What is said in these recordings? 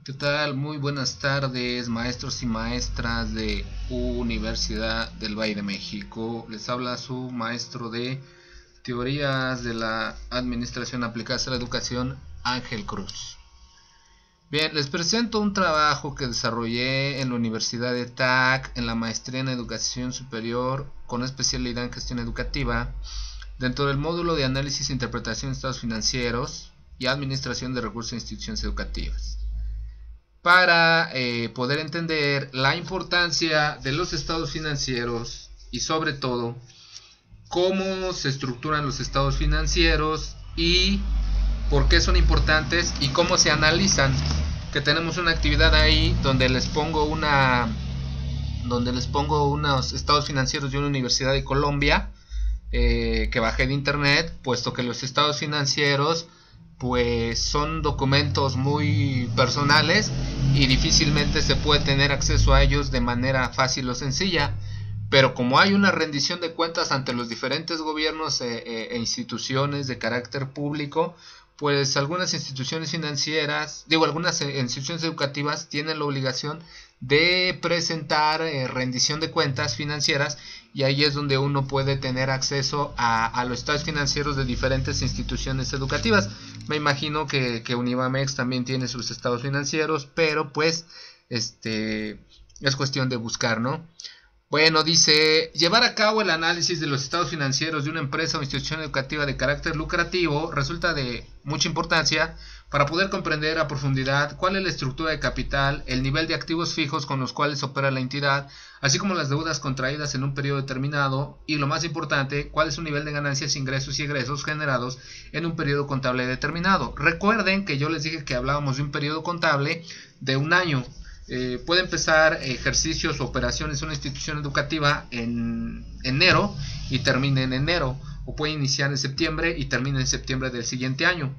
¿Qué tal? Muy buenas tardes, maestros y maestras de Universidad del Valle de México. Les habla su maestro de Teorías de la Administración Aplicadas a la Educación, Ángel Cruz. Bien, les presento un trabajo que desarrollé en la Universidad de TAC en la maestría en Educación Superior con especialidad en Gestión Educativa, dentro del módulo de Análisis e Interpretación de Estados Financieros y Administración de Recursos e Instituciones Educativas, para poder entender la importancia de los estados financieros y sobre todo cómo se estructuran los estados financieros y por qué son importantes y cómo se analizan. Que tenemos una actividad ahí donde les pongo unos estados financieros de una universidad de Colombia que bajé de internet, puesto que los estados financieros pues son documentos muy personales y difícilmente se puede tener acceso a ellos de manera fácil o sencilla, pero como hay una rendición de cuentas ante los diferentes gobiernos e instituciones de carácter público, pues algunas instituciones financieras, algunas instituciones educativas tienen la obligación de presentar rendición de cuentas financieras, y ahí es donde uno puede tener acceso a los estados financieros de diferentes instituciones educativas. Me imagino que Univamex también tiene sus estados financieros, pero pues es cuestión de buscar, ¿no? Bueno, dice, llevar a cabo el análisis de los estados financieros de una empresa o institución educativa de carácter lucrativo resulta de mucha importancia para poder comprender a profundidad cuál es la estructura de capital, el nivel de activos fijos con los cuales opera la entidad, así como las deudas contraídas en un periodo determinado y, lo más importante, cuál es su nivel de ganancias, ingresos y egresos generados en un periodo contable determinado. Recuerden que yo les dije que hablábamos de un periodo contable de un año. Puede empezar ejercicios o operaciones en una institución educativa en enero y termine en enero, o puede iniciar en septiembre y termine en septiembre del siguiente año.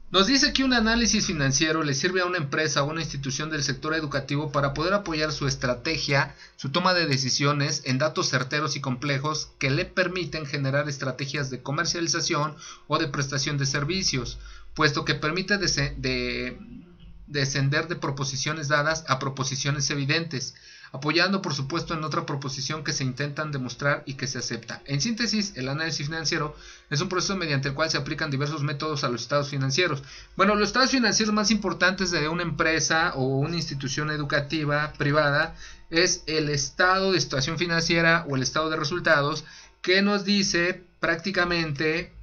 Nos dice que un análisis financiero le sirve a una empresa o una institución del sector educativo para poder apoyar su estrategia, su toma de decisiones en datos certeros y complejos que le permiten generar estrategias de comercialización o de prestación de servicios, puesto que permite descender de proposiciones dadas a proposiciones evidentes, apoyando por supuesto en otra proposición que se intentan demostrar y que se acepta. En síntesis, el análisis financiero es un proceso mediante el cual se aplican diversos métodos a los estados financieros. Bueno, los estados financieros más importantes de una empresa o una institución educativa privada es el estado de situación financiera o el estado de resultados, que nos dice prácticamente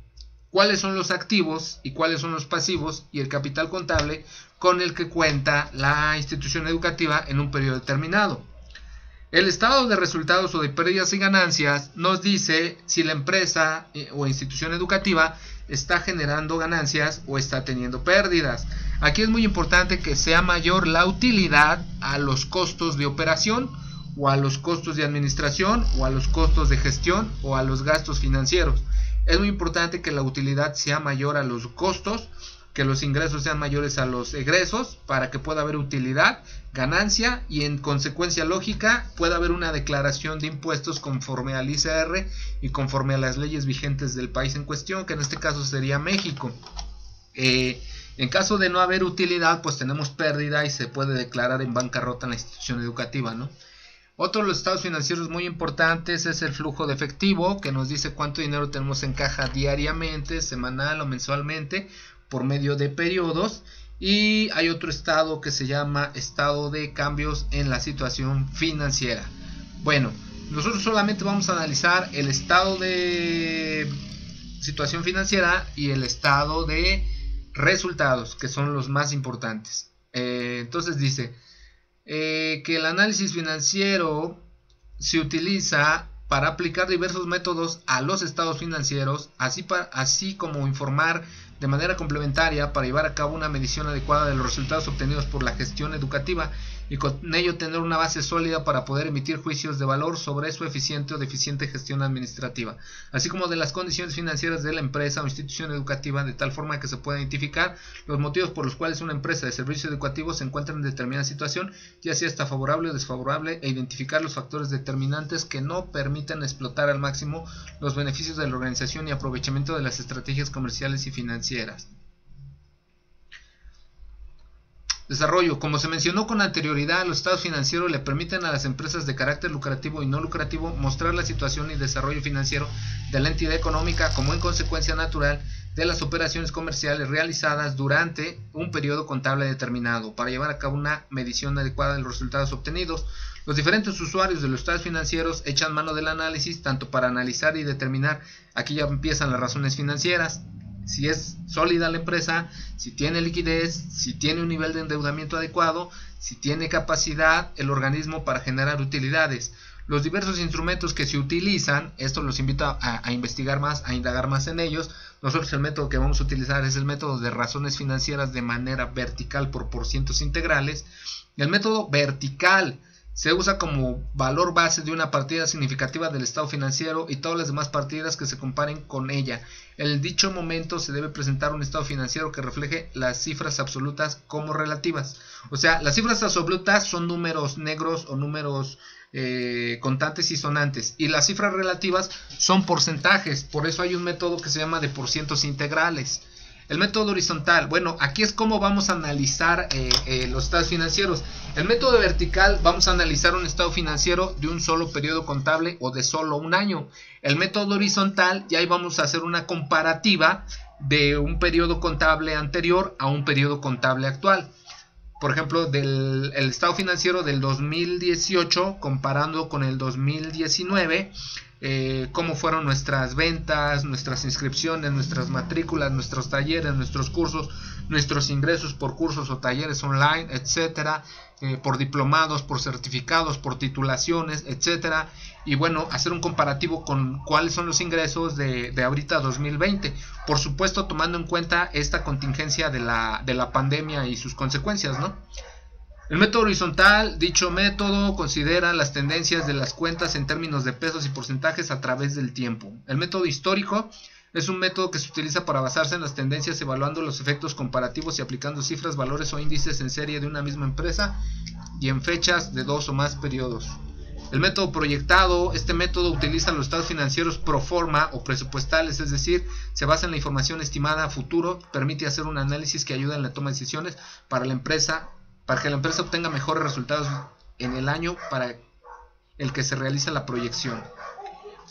cuáles son los activos y cuáles son los pasivos y el capital contable con el que cuenta la institución educativa en un periodo determinado. El estado de resultados o de pérdidas y ganancias nos dice si la empresa o institución educativa está generando ganancias o está teniendo pérdidas. Aquí es muy importante que sea mayor la utilidad a los costos de operación, o a los costos de administración, o a los costos de gestión, o a los gastos financieros. Es muy importante que la utilidad sea mayor a los costos, que los ingresos sean mayores a los egresos, para que pueda haber utilidad, ganancia, y en consecuencia lógica pueda haber una declaración de impuestos conforme al ICR y conforme a las leyes vigentes del país en cuestión, que en este caso sería México. En caso de no haber utilidad, pues tenemos pérdida y se puede declarar en bancarrota en la institución educativa, ¿no? Otro de los estados financieros muy importantes es el flujo de efectivo, que nos dice cuánto dinero tenemos en caja diariamente, semanal o mensualmente, por medio de periodos. Y hay otro estado que se llama estado de cambios en la situación financiera. Bueno, nosotros solamente vamos a analizar el estado de situación financiera y el estado de resultados, que son los más importantes. Entonces dice que el análisis financiero se utiliza para aplicar diversos métodos a los estados financieros, así como informar de manera complementaria para llevar a cabo una medición adecuada de los resultados obtenidos por la gestión educativa, y con ello tener una base sólida para poder emitir juicios de valor sobre su eficiente o deficiente gestión administrativa, así como de las condiciones financieras de la empresa o institución educativa, de tal forma que se pueda identificar los motivos por los cuales una empresa de servicios educativos se encuentra en determinada situación, ya sea está favorable o desfavorable, e identificar los factores determinantes que no permitan explotar al máximo los beneficios de la organización y aprovechamiento de las estrategias comerciales y financieras. Desarrollo. Como se mencionó con anterioridad, los estados financieros le permiten a las empresas de carácter lucrativo y no lucrativo mostrar la situación y desarrollo financiero de la entidad económica como en consecuencia natural de las operaciones comerciales realizadas durante un periodo contable determinado para llevar a cabo una medición adecuada de los resultados obtenidos. Los diferentes usuarios de los estados financieros echan mano del análisis tanto para analizar y determinar, aquí ya empiezan las razones financieras, si es sólida la empresa, si tiene liquidez, si tiene un nivel de endeudamiento adecuado, si tiene capacidad el organismo para generar utilidades. Los diversos instrumentos que se utilizan, esto los invito a investigar más, a indagar más en ellos. Nosotros el método que vamos a utilizar es el método de razones financieras de manera vertical por porcientos integrales. El método vertical se usa como valor base de una partida significativa del estado financiero y todas las demás partidas que se comparen con ella. En dicho momento se debe presentar un estado financiero que refleje las cifras absolutas como relativas. O sea, las cifras absolutas son números negros o números contantes y sonantes, y las cifras relativas son porcentajes. Por eso hay un método que se llama de porcientos integrales. El método horizontal, bueno, aquí es como vamos a analizar los estados financieros. El método vertical, vamos a analizar un estado financiero de un solo periodo contable o de solo un año. El método horizontal, ya ahí vamos a hacer una comparativa de un periodo contable anterior a un periodo contable actual. Por ejemplo, el estado financiero del 2018 comparando con el 2019, cómo fueron nuestras ventas, nuestras inscripciones, nuestras matrículas, nuestros talleres, nuestros cursos, nuestros ingresos por cursos o talleres online, etcétera, por diplomados, por certificados, por titulaciones, etcétera. Y bueno, hacer un comparativo con cuáles son los ingresos de ahorita 2020, por supuesto tomando en cuenta esta contingencia de la pandemia y sus consecuencias, ¿no? El método horizontal, dicho método considera las tendencias de las cuentas en términos de pesos y porcentajes a través del tiempo. El método histórico es un método que se utiliza para basarse en las tendencias, evaluando los efectos comparativos y aplicando cifras, valores o índices en serie de una misma empresa y en fechas de 2 o más periodos. El método proyectado, este método utiliza los estados financieros pro forma o presupuestales, es decir, se basa en la información estimada a futuro, permite hacer un análisis que ayuda en la toma de decisiones para la empresa, para que la empresa obtenga mejores resultados en el año para el que se realiza la proyección.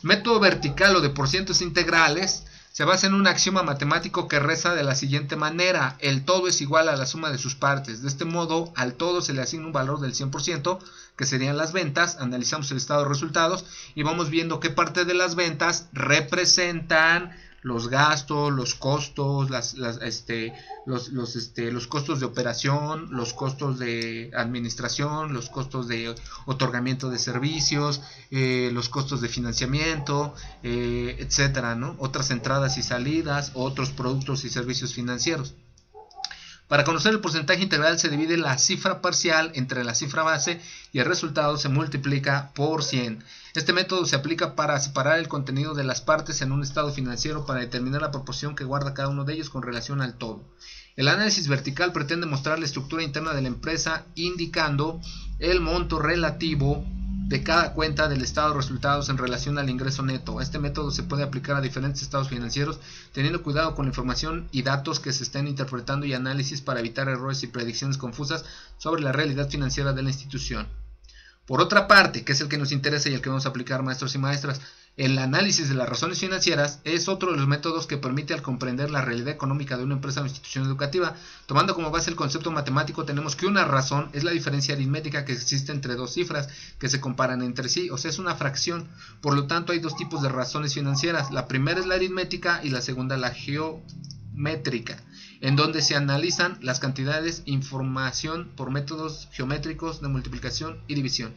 Método vertical o de porcientos integrales se basa en un axioma matemático que reza de la siguiente manera: el todo es igual a la suma de sus partes. De este modo, al todo se le asigna un valor del 100%, que serían las ventas. Analizamos el estado de resultados y vamos viendo qué parte de las ventas representan los gastos, los costos, los costos de operación, los costos de administración, los costos de otorgamiento de servicios, los costos de financiamiento, etcétera, ¿no? Otras entradas y salidas, otros productos y servicios financieros. Para conocer el porcentaje integral se divide la cifra parcial entre la cifra base y el resultado se multiplica por 100. Este método se aplica para separar el contenido de las partes en un estado financiero para determinar la proporción que guarda cada uno de ellos con relación al todo. El análisis vertical pretende mostrar la estructura interna de la empresa indicando el monto relativo de cada cuenta del estado de resultados en relación al ingreso neto. Este método se puede aplicar a diferentes estados financieros, teniendo cuidado con la información y datos que se estén interpretando y análisis para evitar errores y predicciones confusas sobre la realidad financiera de la institución. Por otra parte, que es el que nos interesa y el que vamos a aplicar, maestros y maestras, el análisis de las razones financieras es otro de los métodos que permite al comprender la realidad económica de una empresa o institución educativa. Tomando como base el concepto matemático, tenemos que una razón es la diferencia aritmética que existe entre dos cifras que se comparan entre sí, o sea, es una fracción. Por lo tanto, hay dos tipos de razones financieras. La primera es la aritmética y la segunda la geométrica, en donde se analizan las cantidades, información por métodos geométricos de multiplicación y división.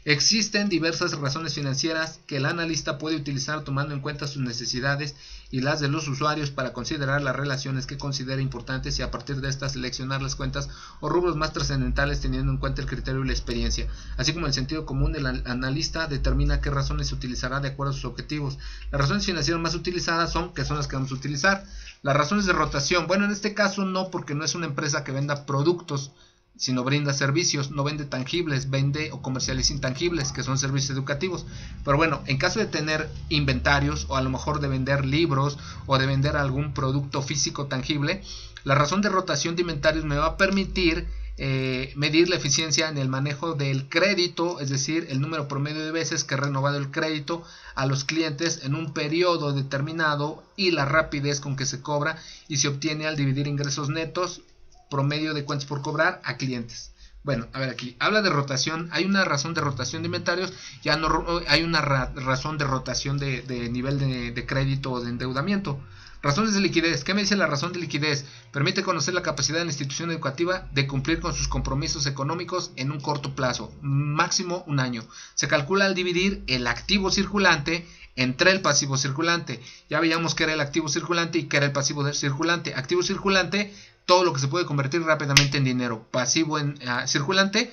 Existen diversas razones financieras que el analista puede utilizar tomando en cuenta sus necesidades y las de los usuarios para considerar las relaciones que considera importantes y a partir de estas seleccionar las cuentas o rubros más trascendentales teniendo en cuenta el criterio y la experiencia, así como el sentido común del analista determina qué razones se utilizará de acuerdo a sus objetivos. Las razones financieras más utilizadas son las que vamos a utilizar. Las razones de rotación, bueno, en este caso no, porque no es una empresa que venda productos, sino brinda servicios, no vende tangibles, vende o comercializa intangibles, que son servicios educativos. Pero bueno, en caso de tener inventarios o a lo mejor de vender libros o de vender algún producto físico tangible, la razón de rotación de inventarios me va a permitir medir la eficiencia en el manejo del crédito, es decir, el número promedio de veces que ha renovado el crédito a los clientes en un periodo determinado y la rapidez con que se cobra y se obtiene al dividir ingresos netos promedio de cuentas por cobrar a clientes. Bueno, a ver, aquí habla de rotación. Hay una razón de rotación de inventarios, ya no hay una razón de rotación de nivel de crédito o de endeudamiento. Razones de liquidez. ¿Qué me dice la razón de liquidez? Permite conocer la capacidad de la institución educativa de cumplir con sus compromisos económicos en un corto plazo, máximo un año. Se calcula al dividir el activo circulante entre el pasivo circulante. Ya veíamos que era el activo circulante y que era el pasivo circulante. Activo circulante, todo lo que se puede convertir rápidamente en dinero. Pasivo en circulante,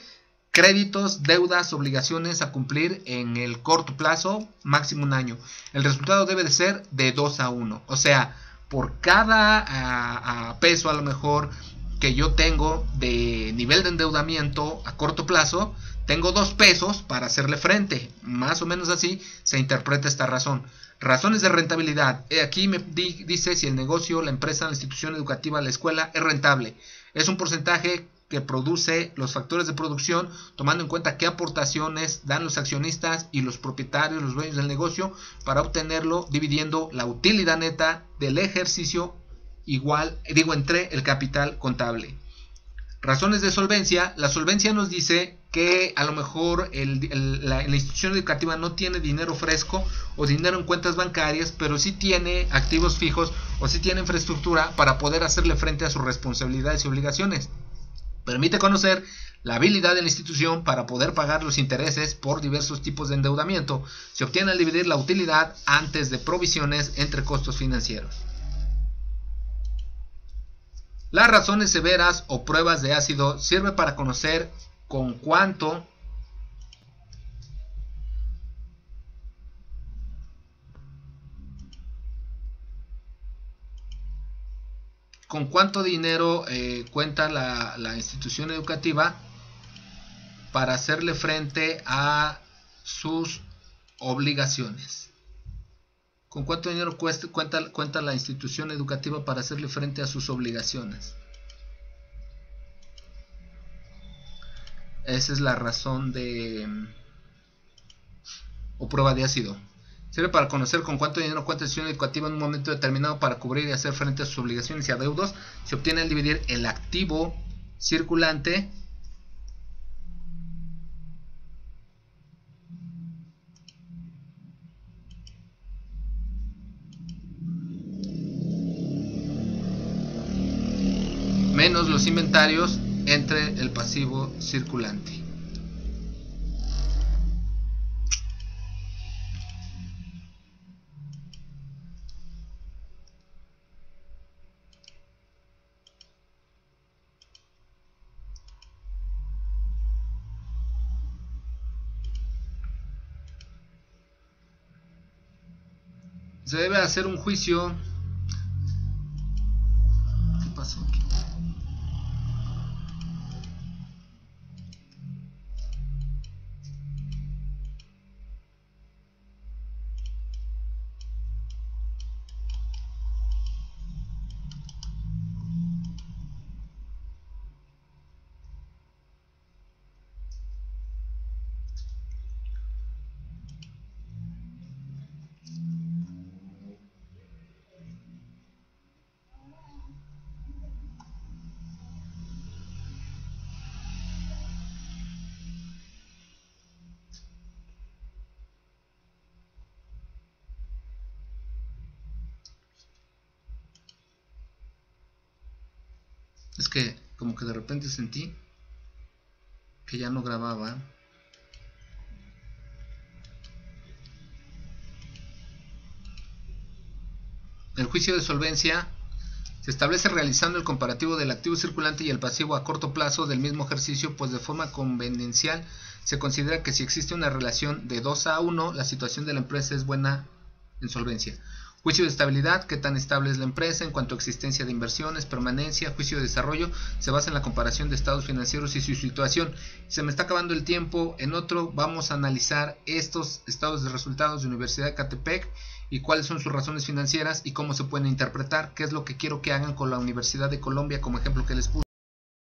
créditos, deudas, obligaciones a cumplir en el corto plazo, máximo un año. El resultado debe de ser de 2-1. O sea, por cada peso a lo mejor que yo tengo de nivel de endeudamiento a corto plazo, tengo 2 pesos para hacerle frente. Más o menos así se interpreta esta razón. Razones de rentabilidad. Aquí me dice si el negocio, la empresa, la institución educativa, la escuela es rentable. Es un porcentaje que produce los factores de producción, tomando en cuenta qué aportaciones dan los accionistas y los propietarios, los dueños del negocio, para obtenerlo dividiendo la utilidad neta del ejercicio entre el capital contable. Razones de solvencia. La solvencia nos dice que a lo mejor la institución educativa no tiene dinero fresco o dinero en cuentas bancarias, pero sí tiene activos fijos o sí tiene infraestructura para poder hacerle frente a sus responsabilidades y obligaciones. Permite conocer la habilidad de la institución para poder pagar los intereses por diversos tipos de endeudamiento. Se obtiene al dividir la utilidad antes de provisiones entre costos financieros. Las razones severas o pruebas de ácido sirve para conocer con cuánto dinero cuenta la institución educativa para hacerle frente a sus obligaciones. ¿Con cuánto dinero cuenta la institución educativa para hacerle frente a sus obligaciones? Esa es la razón o prueba de ácido. Sirve para conocer con cuánto dinero cuenta la institución educativa en un momento determinado para cubrir y hacer frente a sus obligaciones y adeudos. Se obtiene al dividir el activo circulante menos los inventarios entre el pasivo circulante. Se debe hacer un juicio. ¿Qué pasó aquí? Es que como que de repente sentí que ya no grababa. El juicio de solvencia se establece realizando el comparativo del activo circulante y el pasivo a corto plazo del mismo ejercicio, pues de forma convenencial se considera que si existe una relación de 2-1, la situación de la empresa es buena en solvencia. Juicio de estabilidad, qué tan estable es la empresa en cuanto a existencia de inversiones, permanencia. Juicio de desarrollo, se basa en la comparación de estados financieros y su situación. Se me está acabando el tiempo. En otro vamos a analizar estos estados de resultados de Universidad de Ecatepec y cuáles son sus razones financieras y cómo se pueden interpretar, qué es lo que quiero que hagan con la Universidad de Colombia como ejemplo que les puse.